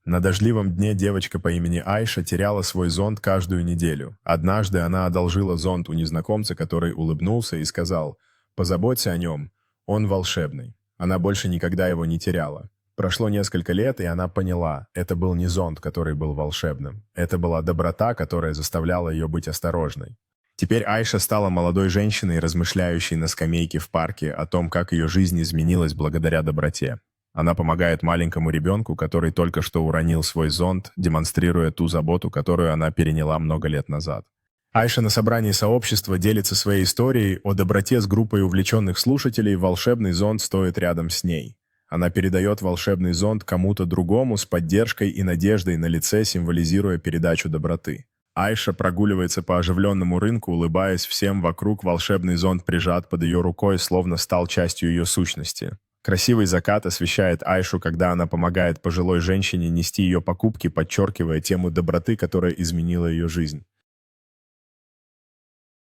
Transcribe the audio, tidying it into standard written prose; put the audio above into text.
На дождливом дне девочка по имени Айша теряла свой зонт каждую неделю. Однажды она одолжила зонт у незнакомца, который улыбнулся и сказал: «Позаботься о нем, он волшебный». Она больше никогда его не теряла. Прошло несколько лет, и она поняла, это был не зонт, который был волшебным. Это была доброта, которая заставляла ее быть осторожной. Теперь Айша стала молодой женщиной, размышляющей на скамейке в парке о том, как ее жизнь изменилась благодаря доброте. Она помогает маленькому ребенку, который только что уронил свой зонт, демонстрируя ту заботу, которую она переняла много лет назад. Айша на собрании сообщества делится своей историей о доброте с группой увлеченных слушателей «Волшебный зонт стоит рядом с ней». Она передает волшебный зонт кому-то другому с поддержкой и надеждой на лице, символизируя передачу доброты. Айша прогуливается по оживленному рынку, улыбаясь всем вокруг, волшебный зонт прижат под ее рукой, словно стал частью ее сущности. Красивый закат освещает Айшу, когда она помогает пожилой женщине нести ее покупки, подчеркивая тему доброты, которая изменила ее жизнь.